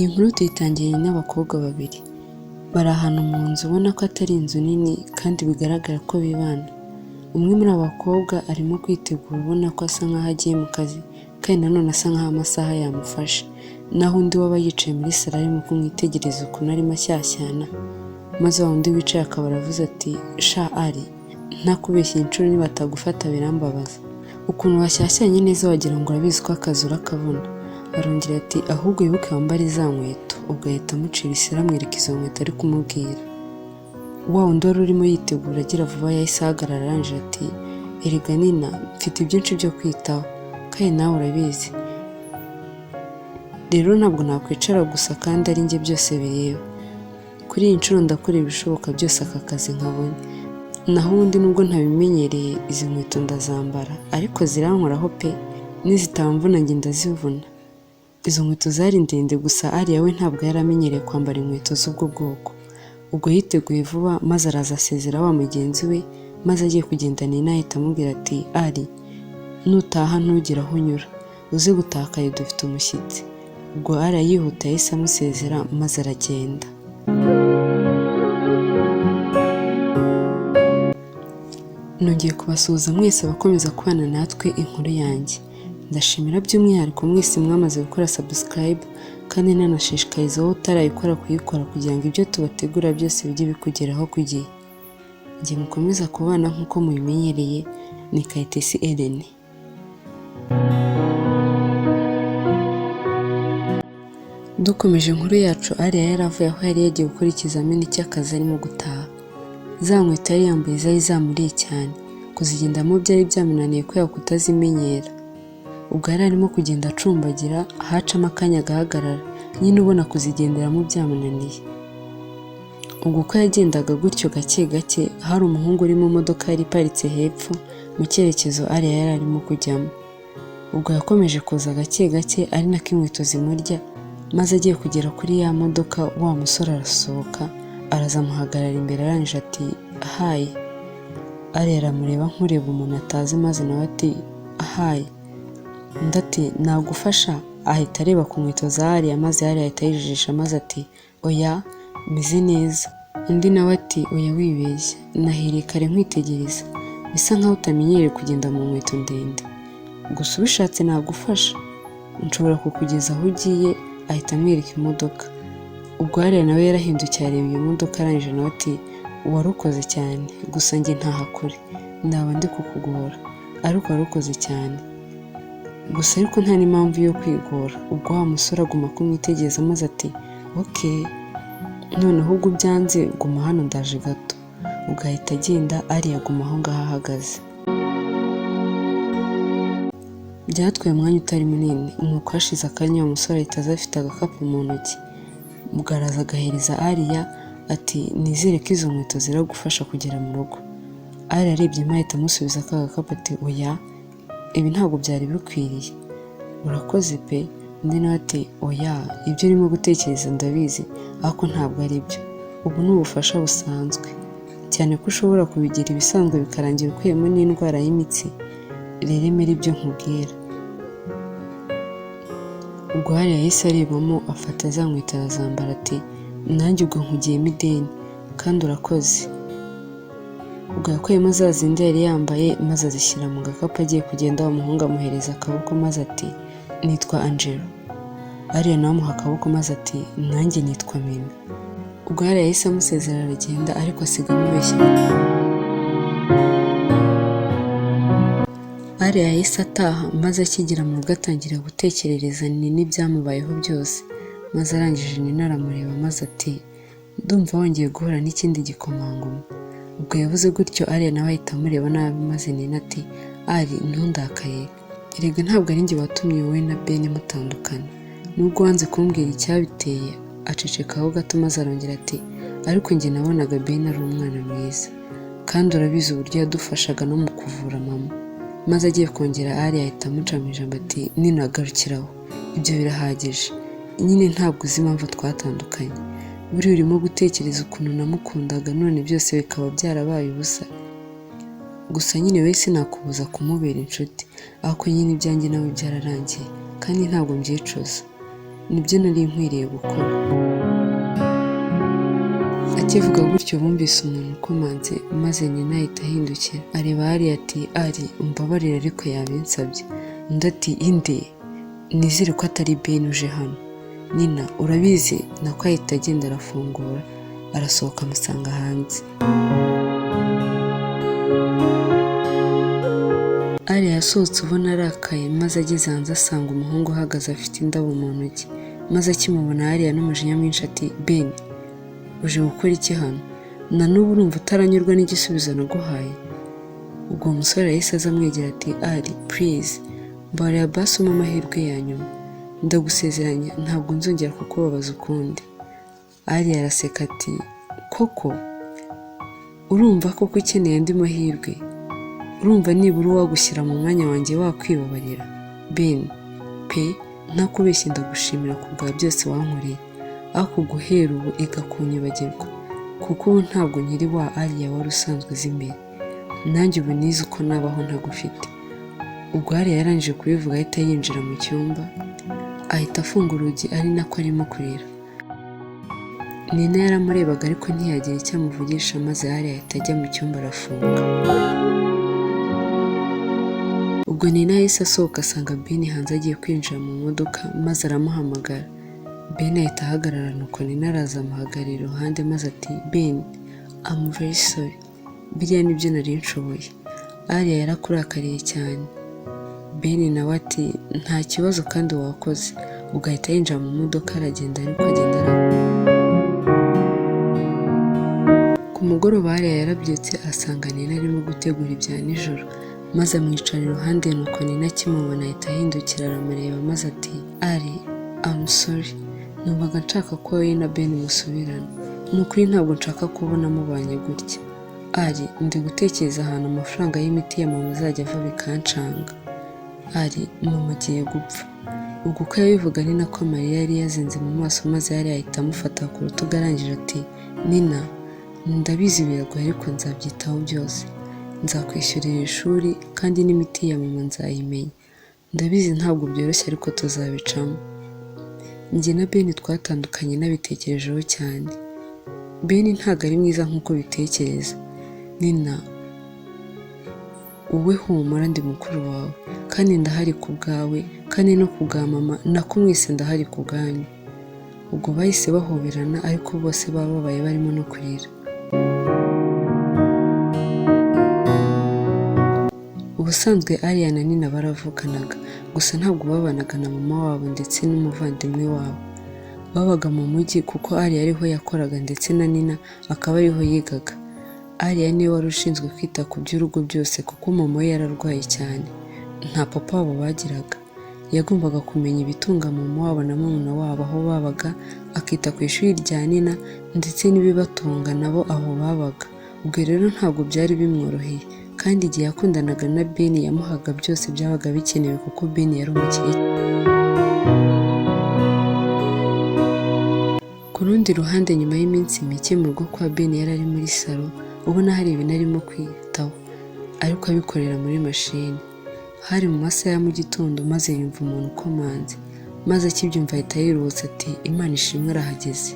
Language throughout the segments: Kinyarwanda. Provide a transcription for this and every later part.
Iyi nkuru tuyitangiranye n'abakobwa babiri. Bari ahantu mu nzu ubona ko atari inzu nini kandi bigaragara ko bibana. Umwe muri abo bakobwa arimo kwitegura ubona ko asa nkaho agiye mu kazi kandi nanone asa nkaho amasaha yamufashe. Naho undi waba yicaye muri salo arimo kumwitegereza ukuntu arimo ashyashyana. Maze wa wundi wicaye akaba aravuze ati sha Ari, ntakubeshye inshuro nibatagufata birambabaza. Ukuntu washyashyanye neza wagira ngo urabizi ko akazi urakabona. Arongera ati ahubwo wibuke wambare za nkweto. Ugahita amucira isura amwereka izo nkweto ari kumubwira. Wa wundi wari urimo yitegura agira vuba yahise ahagarara arangije ati erega Nina, mfite byinshi byo kwitaho kandi nawe urabizi. Rero ntabwo nakwicara gusa kandi ari njye byose bireba. Kuri iyi nshuro ndakora ibishoboka byose aka kazi nkabonye. Naho ubundi nubwo ntabimenyereye izi nkweto ndazambara ariko zirankoraho pe, nizitamvuna njye ndazivuna. Izo nkweto zari ndende gusa Ariya we ntabwo yari amenyereye kwambara inkweto z'ubwo bwoko. Ubwo yiteguye vuba maze araza asezera wa mugenzi we, maze agiye kugenda Nina ahita amubwira ati Ari, nutaha ntugire aho unyura, uze gutakaye dufite umushyitsi. Ubwo Ariya yihuta yahise amusezera maze aragenda. Nongeye kubasuhuza mwese abakomeza kubana natwe inkuru yanjye. Ndashimira by'umwihariko mwese mwamaze gukora subscribe kandi nanashishikariza wowe utarayikora kuyikora kugira ngo ibyo tubategura byose bijye bikugeraho ku gihe. Igihe mukomeza kubana nk'uko mubimenyereye ni Kayitesi Ellen. Dukomeje inkuru yacu, Ariya yari avuye aho yari yagiye gukora ikizamini cy'akazi arimo gutaha. Za nkweto yari yambaye zari zamuriye cyane, kuzigendamo byari byamunaniye kubera kutazimenyera. Ubwo yari arimo kugenda acumbagira, ahacamo akanya agahagarara, nyine ubona kuzigenderamo byamunaniye. Ubwo uko yagendaga gutyo gake gake, hari umuhungu uri mu modoka yari iparitse hepfo mu cyerekezo Ariya yari arimo kujyamo. Ubwo yakomeje kuza gake gake ari nako inkweto zimurya, maze agiye kugera kuri ya modoka wa musore arasohoka, araza amuhagarara imbere arangije ati hayi. Ariya aramureba nk'ureba umuntu atazi maze nawe ati hayi. Undi ati nagufasha. Ahita areba ku nkweto za Ariya maze Ariya ahita yijijisha maze ati oya, meze neza. Undi nawe ati oya wibeshye, nahereye kare nkwitegereza, bisa nkaho utamenyereye kugenda mu nkweto ndende, gusa ubishatse nagufasha, nshobora kukugeza aho ugiye. Ahita amwereka imodoka. Ubwo Ariya nawe yarahindukiye areba iyo modoka arangije nawe ati warukoze cyane, gusa njye ntahakure, ndaba ndi kukugora ariko warukoze cyane, gusa ariko nta n'impamvu yo kwigora. Ubwo wa musore aguma kumwitegereza maze ati okay, noneho ubwo byanze guma hano ndaje gato. Ubwo ahita agenda, Ariya aguma aho ngaho ahagaze. Byatwaye umwanya utari munini, nuko hashize akanya umusore ahita aza afite agakapu mu ntoki. Ubwo araza agahereza Ariya ati nizere ko izo nkweto ziragufasha kugera mu rugo. Ariya arebyemo ahita amusubiza aka gakapu ati oya, ibi ntabwo byari bikwiriye, urakoze pe. Undi nawe ati oya, ibyo urimo gutekereza ndabizi ariko ntabwo ari byo, ubu ni ubufasha busanzwe, cyane ko ushobora kubigira ibisanzwe bikarangira ukuyemo n'indwara y'imitsi. Rero emera ibyo nkubwira. Ubwo Ariya yahise arebamo afata za nkweto arazambara ati nanjye ubwo nkugiyemo ideni kandi urakoze. Ubwo yakuyemo za zindi yari yambaye maze azishyira mu gakapu agiye kugenda. Umuhungu amuhereza akaboko maze ati nitwa Angelo. Ariya nawe amuha akaboko maze ati nanjye nitwa Mimi. Ubwo Ariya yahise amusezera aragenda ariko asiga amubeshya. Ariya yahise ataha maze akigera mu rugo atangira gutekerereza Nina ibyamubayeho byose, maze arangije Nina aramureba maze ati ndumva wongeye guhura n'ikindi gikomangoma. Ubwo yavuze gutyo Ariya nawe ahita amureba nabi maze Nina ati Ari ntundakaye, erega ntabwo ari njye watumye wowe na Ben mutandukana, nubwo wanze kumbwira icyabiteye. Acecekaho gato maze arongera ati ariko njye nabonaga Ben ari umwana mwiza kandi urabizi uburyo yadufashaga no mu kuvura mama. Maze agiye kongera Ariya ahita amucamo ijambo ati Nina garukiraho, ibyo birahagije, nyine ntabwo uzi impamvu twatandukanye, buri urimo gutekereza ukuntu namukundaga none byose bikaba byarabaye ubusa. Gusa nyine we sinakubuza kumubera inshuti, ariko nyine ibyanjye nawe byararangiye kandi ntabwo mbyicuza. nibyo nari nkwiriye gukora. Akivuga gutyo bumvise umuntu ukomanze maze Nina ahita ahindukira areba Ari ati Ari umbabarire ariko yabinsabye. Undi ati inde? Nizere ko atari Ben uje hano. Nina urabizi? Nako ahita agenda arafungura arasohoka amusanga hanze. Ari yasohotse ubona arakaye maze ageze hanze asanga umuhungu uhagaze afite indabo mu ntoki maze akimubona Ari n'umujinya mwinshi ati Ben uje gukora iki hano? Na n'ubu urumva utaranyurwa n'igisubizo naguhaye? Ubwo umusore yahise aza amwegera ati Ari please mbarira basi umpa amahirwe ya nyuma, ndagusezeranya ntabwo nzongera kukubabaza ukundi. Ari araseka ati koko urumva koko ukeneye andi mahirwe? Urumva nibura uwagushyira mu mwanya wanjye wakwibabarira? Ben pe ntakubeshye ndagushimira ku bwa byose wankoreye, ariko guhera ubu igakunyibagirwa kuko ubu ntabwo nkiri wa Ari wari usanzwe uzi imbere. Nanjye ubu nize uko nabaho ntagufite. Ubwo Ari yarangije kubivuga ahita yinjira mu cyumba ahita afunga urugi ari nako arimo kurira. Nina yaramurebaga ariko ntiyagira icyo amuvugisha maze Ari ahita ajya mu cyumba arafunga. Ubwo Nina yahise asohoka asanga Ben hanze agiye kwinjira mu modoka maze aramuhamagara. Ben ahita ahagarara nuko Nina araza amuhagarara iruhande maze ati Ben I'm very sorry, biriya nibyo nari nshoboye. Ari yarakurakariye cyane. Ben nawe ati nta kibazo kandi wakoze. Ubwo ahita yinjira mu modoka aragenda ariko agenda ku mugoroba Ari yarabyutse asanga Nina arimo gutegura ibya nijoro maze amwicara iruhande nuko Nina akimubona ahita ahindukira aramureba maze ati Ari I'm sorry, numvaga nshaka ko wowe na Ben musubirana. Nukuri ntabwo nshaka kubona mubanye gutya. Ari ndi gutekereza ahantu amafaranga y'imiti ya mama azajya ava bikancanga. Ari mama agiye gupfa. Ubwo uko yabivuga ni nako amarira yari yazenze mu maso maze Ari ahita amufata ku rutugu arangije ati Nina ndabizi biragoye ariko nzabyitaho byose. Nzakwishyurira ishuri kandi n'imiti ya mama nzayimenya. Ndabizi ntabwo byoroshye ariko tuzabicamo. Njye na Ben twatandukanye nabitekerejeho cyane. Ben ntabwo ari mwiza nk'uko bitekereza. Nina wowe humura ndi mukuru wawe kandi ndahari ku bwawe kandi no ku bwa mama nako mwese ndahari ku bwanyu. Ubwo bahise bahoberana ariko bose bababaye barimo no kurira. Ubusanzwe Ari na Nina baravukanaga gusa ntabwo babanaga na mama wabo ndetse n'umuvandimwe wabo. Babaga mu mujyi kuko Ari ariho yakoraga ndetse na Nina akaba ariho yigaga. Ari niwe wari ushinzwe kwita ku by'urugo byose kuko mama we yararwaye cyane. Nta papa wabo bagiraga. Yagombaga kumenya ibitunga mama wabo na murumuna wabo aho babaga, akita ku ishuri rya Nina ndetse n'ibibatunga nabo aho babaga. Ubwo rero ntabwo byari bimworoheye kandi igihe yakundanaga na Ben yamuhaga byose byabaga bikenewe kuko Ben yari umukire. Ku rundi ruhande nyuma y'iminsi mike mu rugo kwa Ben yari ari muri salo ubona hari ibintu arimo kwitaho ariko abikorera muri mashini. Hari mu masaha ya mu gitondo maze yumva umuntu ukomanze maze akibyumva ahita yiruhutsa ati Imana ishimwe arahageze.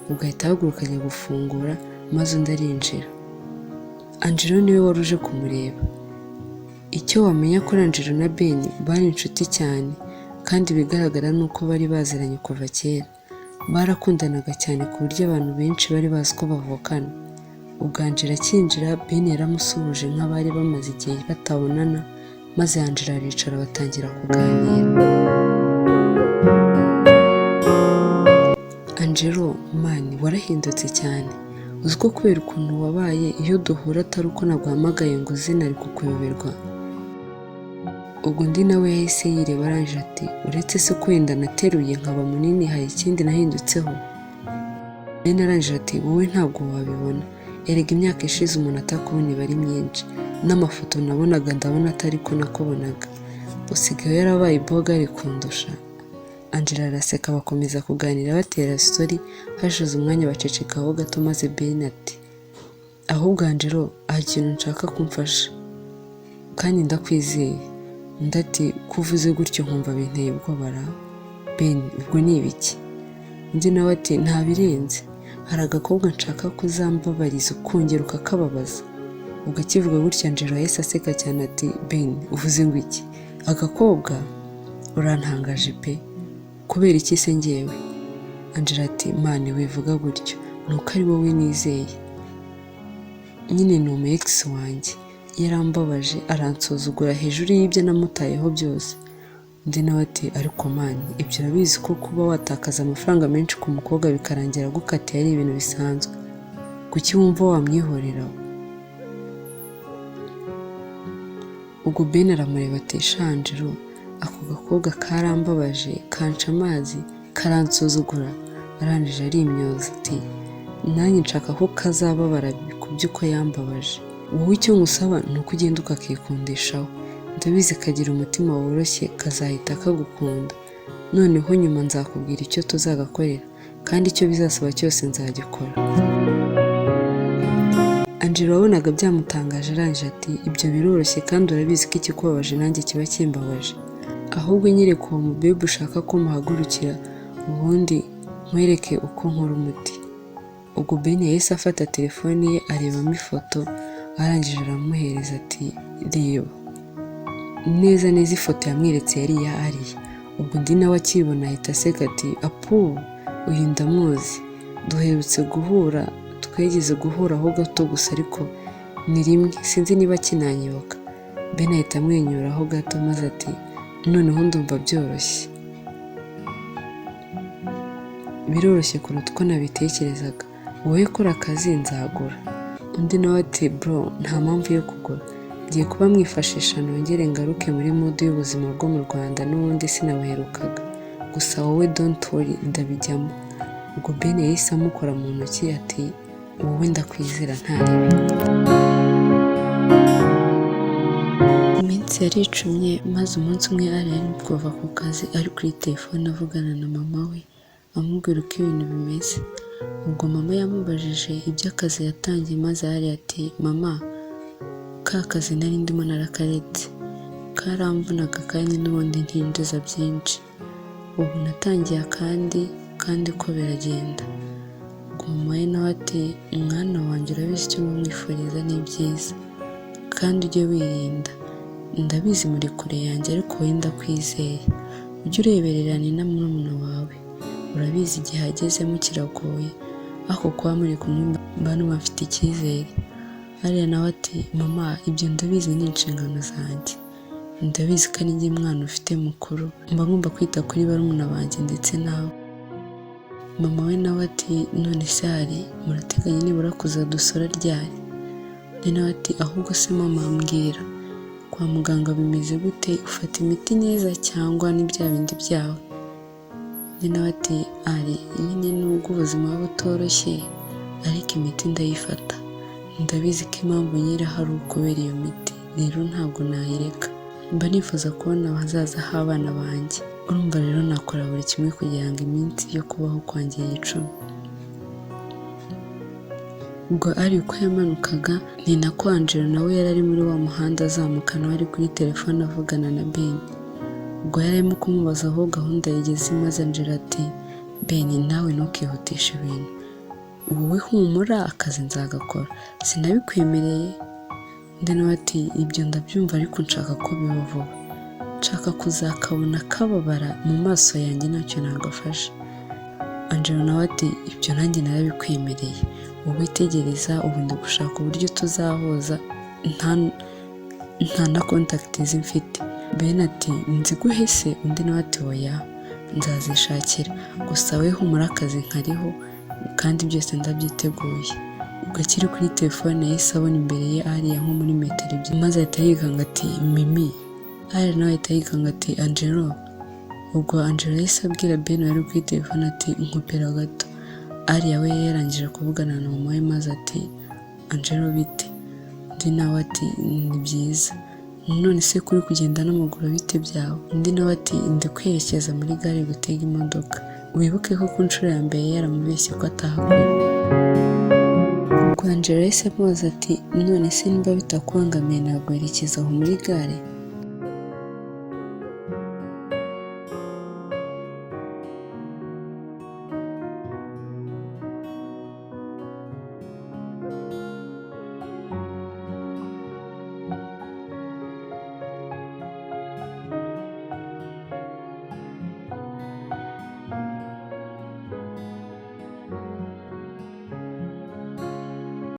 Ubwo ahita ahaguruka ajya gufungura maze undi arinjira. Angelo niwe wari uje kumureba. Icyo wamenya ko Angelo na Ben bari inshuti cyane kandi bigaragara nuko bari baziranye kuva kera. Barakundanaga cyane ku buryo abantu benshi bari bazi ko bavukana. Ubwo Angelo akinjira Ben yaramusuhuje nk'abari bamaze igihe batabonana maze Angelo aricara batangira kuganira. Angelo mani warahindutse cyane. Uziko kubera ukuntu wabaye iyo duhura atari uko naguhamagaye ngo izina ari kukuyoberwa. Ubwo undi nawe yahise yireba arangije ati uretse se ko wenda nateruye nkaba munini hari ikindi nahindutseho. Ben arangije ati wowe ntabwo wabibona. Erega imyaka ishize umuntu atakubona iba ari myinshi. N'amafoto nabonaga ndabona atari ko nakubonaga. Usigaye yarabaye boga ari kundusha. Angela araseka bakomeza kuganira batera story. Hashize umwanya bacecekaho gato maze Ben ati ahubwo Angelo hari ikintu nshaka kumfasha kandi ndakwizeye. Undi ati kuvuze gutyo nkumva binteye ubwoba. Ben ubwo ni ibiki? Undi nawe ati nta birenze, hari agakobwa nshaka kuzambabariza ukongera ukakababaza. Ubwo akivuga gutya Angelo yahise aseka cyane ati Ben uvuze ngo iki? Agakobwa? Urantangaje pe, kubera iki se njyewe? Angelo ati mani wivuga gutyo, nuko ari wowe nizeye. Nyine ni umu ex wanjye, yarambabaje aransuzugura hejuru y'ibyo namutayeho byose. Undi nawe ati ariko mani ibyo urabizi ko kuba watakaza amafaranga menshi ku mukobwa bikarangira gukatiye ari ibintu bisanzwe, kuki wumva wamwihoreraho? Ubwo Ben aramureba ati Angelo, ako gakobwa karambabaje kanca amazi karansuzugura, arangije arimyoza ati nanjye nshaka ko kazababara ku by'uko yambabaje. Wowe icyo ngusaba ni uko ugenda ukakikundishaho, ndabizi kagira umutima woroshye kazahita kagukunda. Noneho nyuma nzakubwira icyo tuzagakorera, kandi icyo bizasaba cyose nzagikora. Angelo wabonaga byamutangaje arangije ati ibyo biroroshye kandi urabizi ko ikikubabaje nanjye kiba kimbabaje, ahubwo nyereka uwo mubebe ushaka ko muhagurukira ubundi nkwereke uko nkora umuti. Ubwo Ben yahise afata telefoni ye arebamo ifoto, arangije aramuhereza ati reba. Neza neza ifoto yamweretse yari iya Ariya. Ubwo undi nawe akibona ahita aseka ati apu uyu ndamuzi, duherutse guhura, twegeze guhura aho gato gusa ariko ni rimwe, sinzi niba kinanyibuka. Ben ahita amwenyuraho gato maze ati noneho ndumva byoroshye, biroroshye kuruta uko nabitekerezaga, wowe kora akazi nzagura. Undi nawe ati bro nta mpamvu yo kugura, ngiye kuba mwifashisha nongere ngaruke muri mode y'ubuzima bwo mu Rwanda, n'ubundi sinabuherukaga, gusa wowe don't worry ndabijyamo. Ubwo Ben yahise amukora mu ntoki ati wowe ndakwizera ntaribi. Iminsi yaricumye maze umunsi umwe Ariya ari kuva ku kazi ari kuri telefone avugana na mama we amubwira uko ibintu bimeze. Ubwo mama yamubajije ibyo akazi yatangiye maze Ariya ati mama ka kazi nari ndimo narakaretse, karamvunaga kandi n'ubundi ntinjiza byinshi, ubu natangiye kandi ko biragenda. Ubwo mama we nawe ati mwana wanjye urabizi icyo mwifuriza ni byiza kandi ujye wirinda, ndabizi muri kure yanjye ariko wowe ndakwizeye, ujye ureberera ni na murumuna wawe, urabizi igihe agezemo kiragoye, ako kuba muri kumwe mba numva mfite icyizere. Ariya nawe ati mama ibyo ndabizi ni inshingano zanjye, ndabizi ko ari njye mwana ufite mukuru, mba ngomba kwita kuri barumuna banjye ndetse nawe. Mama we nawe ati none se hari murateganya nibura kuzadusura ryari? Undi nawe ati ahubwo se mama mbwira kwa muganga bimeze gute, ufata imiti neza cyangwa ni bya bindi byawe? Undi nawe ati ari nyine nubwo ubuzima buba butoroshye ariko imiti ndayifata, ndabizi ko impamvu nyira hari ukubera iyo miti, rero ntabwo nayireka, mba nifuza kubona ahazaza h'abana banjye, urumva rero nakora buri kimwe kugira ngo iminsi yo kubaho kwanjye yicume. Ubwo ari uko yamanukaga ni nako Angelo nawe yari ari muri wa muhanda azamuka nawe ari kuri telefone avugana na Ben. Ubwo yari arimo kumubaza aho gahunda yigeze maze Angelo ati Ben nawe ntukihutishe ibintu, wowe humura akazi nzagakora, sinabikwemereye. Undi nawe ati ibyo ndabyumva ariko nshaka ko biba vuba, nshaka kuzakabona kababara mu maso yanjye ntacyo nagafasha. Angelo nawe ati ibyo nanjye narabikwemereye, wowe tegereza ubu ndi gushaka uburyo tuzahuza, nta na contact mfite. Ben ati nziguhe se? Undi nawe ati oya nzazishakira, gusa we humura akazi nkariho kandi byose ndabyiteguye. Ubwo akiri kuri telefone yahise abona imbere ye Ariya nko muri metero ebyiri maze ahita yikanga ati Mimi. Ariya nawe ahita yikanga ati Angelo. Ubwo Angelo yahise abwira Ben wari kuri telefone ati nkupera gato. Ariya we yarangije kuvugana na mama we maze ati Angelo bite? Undi nawe ati ni byiza, none se kuri kugenda n'amaguru bite byawe? Undi nawe ati ndi kwerekeza muri gare gutega imodoka, wibuke ko ku nshuro ya mbere yaramubeshye ko atahakora. Ubwo Angelo yahise amubaza ati none se nimba bitakubangamiye nagwerekeza aho muri gare?